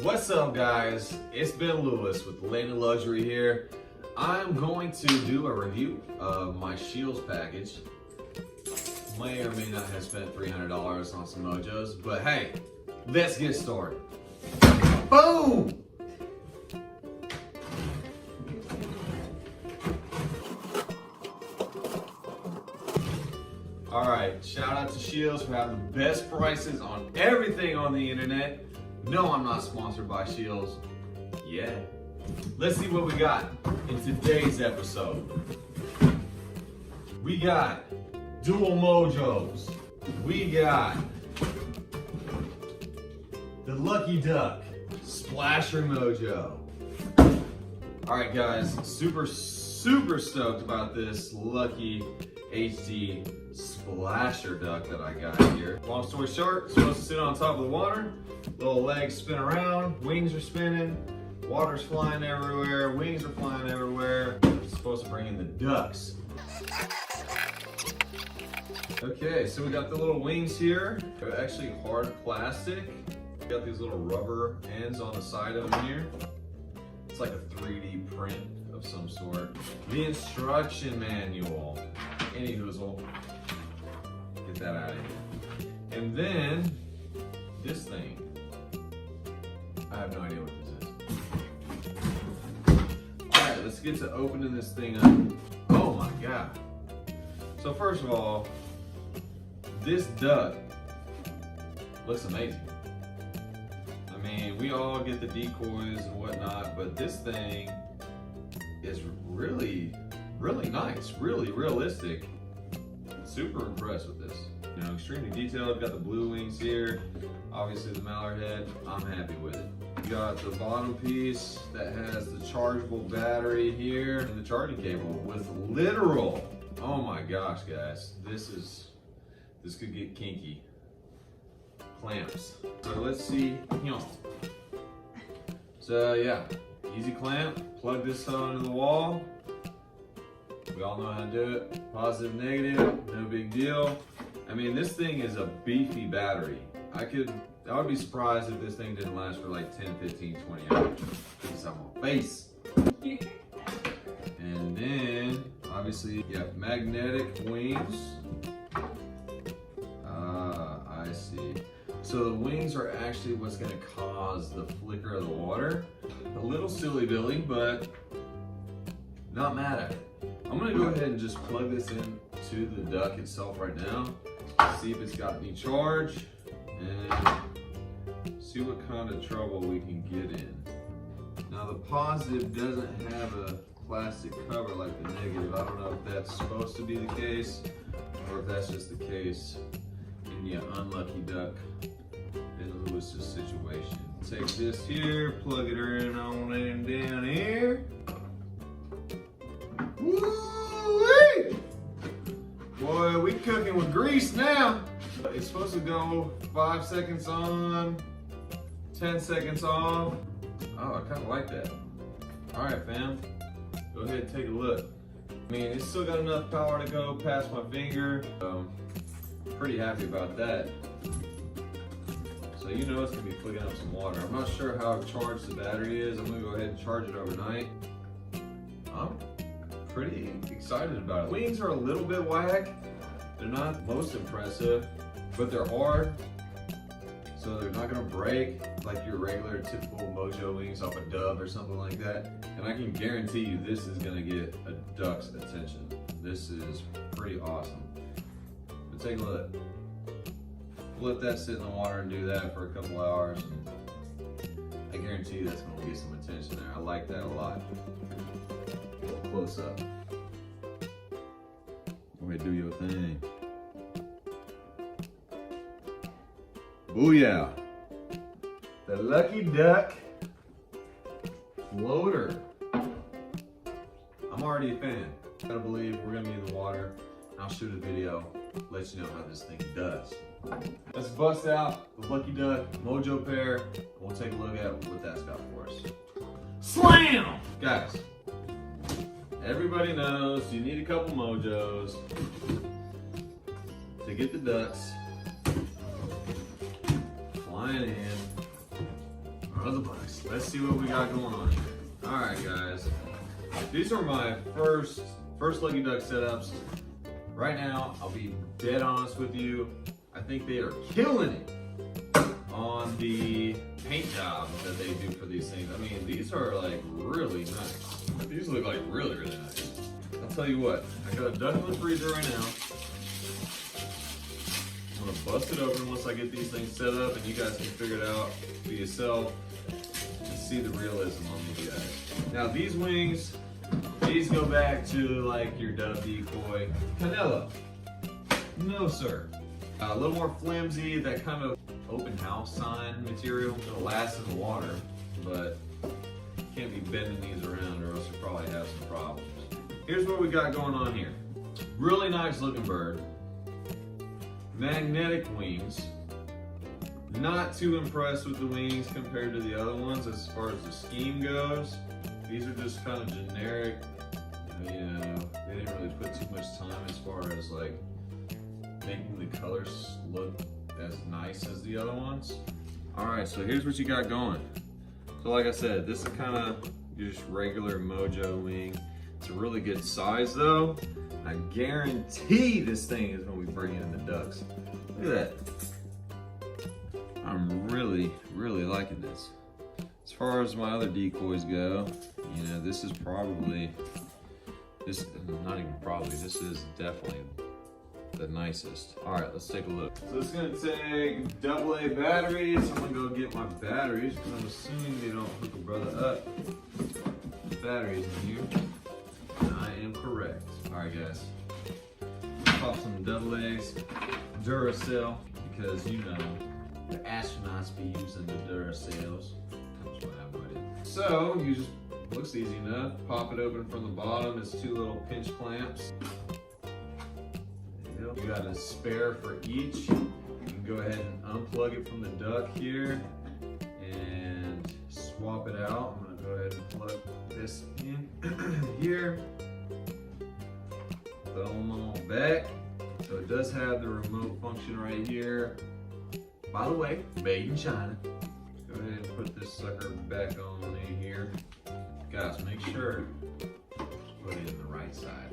What's up, guys? It's Ben Lewis with Landon Luxury here. I'm going to do a review of my Shields package. May or may not have spent $300 on some Mojos, but hey, let's get started. Boom! Alright, shout out to Shields for having the best prices on everything on the internet. No, I'm not sponsored by Shields. Yeah. Let's see what we got in today's episode. We got dual Mojos. We got the Lucky Duck Splasher Mojo. Alright guys, super stoked about this Lucky HD Splasher Duck that I got here. Long story short, it's supposed to sit on top of the water. Little legs spin around, wings are spinning, water's flying everywhere, wings are flying everywhere. It's supposed to bring in the ducks. Okay, so we got the little wings here. They're actually hard plastic. We got these little rubber ends on the side of them here. It's like a 3D print of some sort. The instruction manual. Any hoozle. Get that out of here. And then this thing. I have no idea what this is. Alright, let's get to opening this thing up. Oh my god. So first of all, this duck looks amazing. I mean, we all get the decoys and whatnot, but this thing is really nice, really realistic. Super impressed with this. You know, extremely detailed. Got the blue wings here. Obviously the mallard head. I'm happy with it. You got the bottom piece that has the chargeable battery here and the charging cable with literal. Oh my gosh, guys, this could get kinky. Clamps. So let's see. So yeah, easy clamp. Plug this onto the wall. We all know how to do it. Positive, negative, no big deal. I mean, this thing is a beefy battery. I would be surprised if this thing didn't last for like 10, 15, 20 hours. It's on my face. And then, obviously, you have magnetic wings. I see. So the wings are actually what's gonna cause the flicker of the water. A little silly Billy, but not mad at it. I'm gonna go ahead and just plug this in to the duck itself right now. See if it's got any charge and see what kind of trouble we can get in. Now the positive doesn't have a plastic cover like the negative. I don't know if that's supposed to be the case or if that's just the case in the unlucky duck in Lewis's situation. Take this here, plug it in on in down here. Woo-wee! Boy, we cooking with grease now. It's supposed to go 5 seconds on, 10 seconds off. Oh, I kind of like that. All right, fam. Go ahead and take a look. I mean, it's still got enough power to go past my finger. Pretty happy about that. So you know it's gonna be flicking up some water. I'm not sure how charged the battery is. I'm gonna go ahead and charge it overnight. I'm pretty excited about it. Wings are a little bit whack. They're not most impressive, but they're hard. So they're not gonna break like your regular typical Mojo wings off a dove or something like that. And I can guarantee you this is gonna get a duck's attention. This is pretty awesome. But take a look. Let that sit in the water and do that for a couple hours. I guarantee you that's gonna get some attention there. I like that a lot. Close up. Go ahead, do your thing. Booyah! The Lucky Duck floater. I'm already a fan. Gotta believe we're gonna be in the water. I'll shoot a video, let you know how this thing does. Let's bust out the Lucky Duck Mojo pair, and we'll take a look at what that's got for us. Slam! Guys, everybody knows you need a couple Mojos to get the ducks flying in. Brother Bucks. Let's see what we got going on here. All right, guys. These are my first Lucky Duck setups. Right now, I'll be dead honest with you. I think they are killing it on the paint job that they do for these things. I mean, these are like really nice. These look like really, really nice. I'll tell you what, I got a duck in the freezer right now. I'm gonna bust it open once I get these things set up, and you guys can figure it out for yourself and see the realism on these guys. Now these wings, these go back to like your dove decoy. Canelo, no sir. A little more flimsy, that kind of open house sign material. It'll last in the water, but you can't be bending these around or else you'll probably have some problems. Here's what we got going on here. Really nice looking bird. Magnetic wings. Not too impressed with the wings compared to the other ones as far as the scheme goes. These are just kind of generic. You know, they didn't really put too much time as far as like making the colors look as nice as the other ones. All right, so here's what you got going. So like I said, this is kind of just regular Mojo wing. It's a really good size though. I guarantee this thing is when we bring in the ducks. Look at that. I'm really, really liking this. As far as my other decoys go, you know, this is probably, this is definitely the nicest. All right, let's take a look. So it's gonna take AA batteries. I'm gonna go get my batteries because I'm assuming they don't hook a brother up. Batteries in here. And I am correct. All right, guys. Pop some AA's, Duracell, because you know the astronauts be using the Duracells. Comes right with it. So you just, looks easy enough. Pop it open from the bottom. It's two little pinch clamps. You got a spare for each. You can go ahead and unplug it from the duck here and swap it out. I'm gonna go ahead and plug this in here. Throw them all back. So it does have the remote function right here. By the way, made in China. Go ahead and put this sucker back on in here. Guys, make sure to put it in the right side.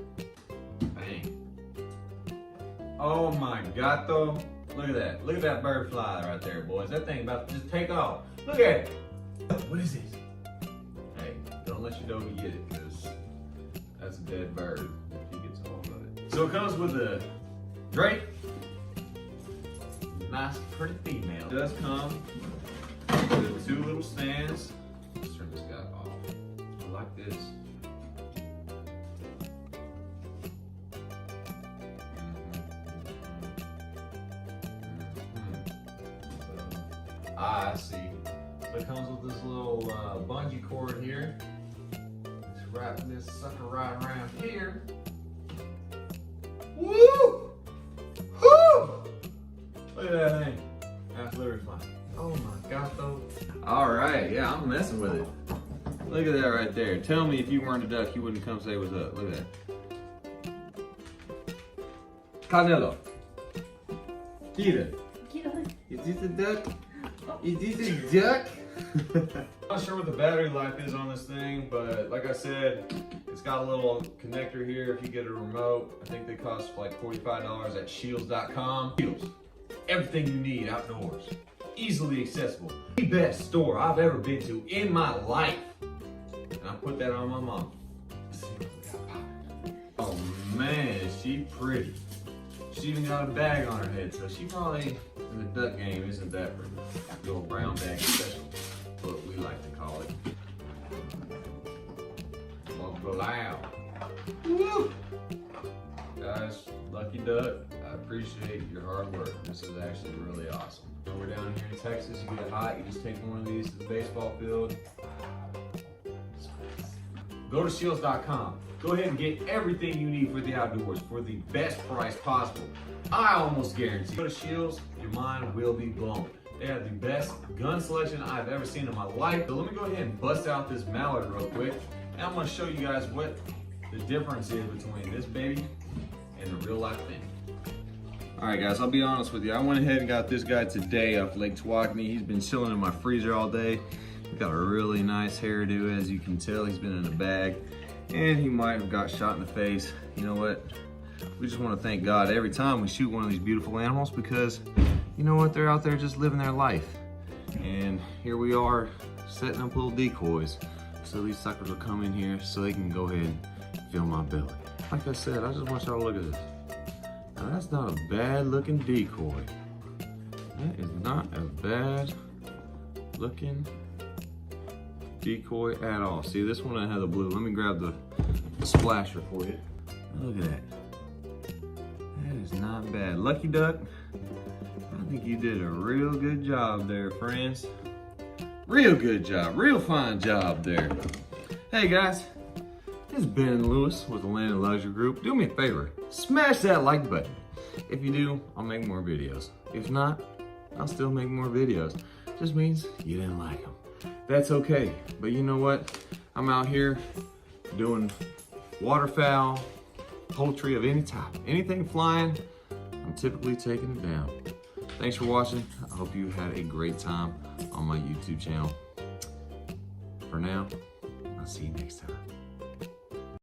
Bang. Oh my God, though. Look at that. Look at that bird fly right there, boys. That thing about to just take off. Look at it. What is this? Hey, don't let your doggy get it, because that's a dead bird if he gets a hold of it. So it comes with a great, nice, pretty female. It does come with two little stands. Let's turn this guy off. I like this. I see. So it comes with this little bungee cord here. Just wrapping this sucker right around here. Woo! Woo! Look at that thing. That's literally fine. Oh my God, though. All right, yeah, I'm messing with it. Look at that right there. Tell me if you weren't a duck, you wouldn't come say what's up. Look at that. Canelo. Kira. Is this a duck? Is this a duck? I'm not sure what the battery life is on this thing, but like I said, it's got a little connector here if you get a remote. I think they cost like $45 at shields.com. Shields, everything you need outdoors, easily accessible. The best store I've ever been to in my life. And I put that on my mom. Let's see what we got popping. Oh man, is she pretty. She even got a bag on her head, so she probably, in the duck game, isn't that pretty. The old brown bag special, what we like to call it. Wow. Woo! Guys, Lucky Duck, I appreciate your hard work. This is actually really awesome. When we're down here in Texas, you get hot, you just take one of these to the baseball field. Go to shields.com. Go ahead and get everything you need for the outdoors for the best price possible. I almost guarantee. Go to Shields, your mind will be blown. They have the best gun selection I've ever seen in my life. So let me go ahead and bust out this mallard real quick. And I'm gonna show you guys what the difference is between this baby and the real life thing. All right guys, I'll be honest with you. I went ahead and got this guy today off Lake Tawakoni. He's been chilling in my freezer all day. He's got a really nice hairdo, as you can tell. He's been in a bag, and he might have got shot in the face. You know what? We just want to thank God every time we shoot one of these beautiful animals, because you know what? They're out there just living their life. And here we are setting up little decoys so these suckers will come in here so they can go ahead and fill my belly. Like I said, I just want y'all to look at this. Now that's not a bad looking decoy. That is not a bad looking decoy at all. See, this one I have the blue. Let me grab the splasher for you. Look at that. That is not bad. Lucky Duck, I think you did a real good job there, friends. Real good job, real fine job there. Hey guys, this is Ben and Lewis with the Land and Luxury Group. Do me a favor, smash that like button. If you do, I'll make more videos. If not, I'll still make more videos. Just means you didn't like them. That's okay, but you know what? I'm out here doing waterfowl, poultry of any type. Anything flying, I'm typically taking it down. Thanks for watching. I hope you had a great time on my YouTube channel. For now, I'll see you next time.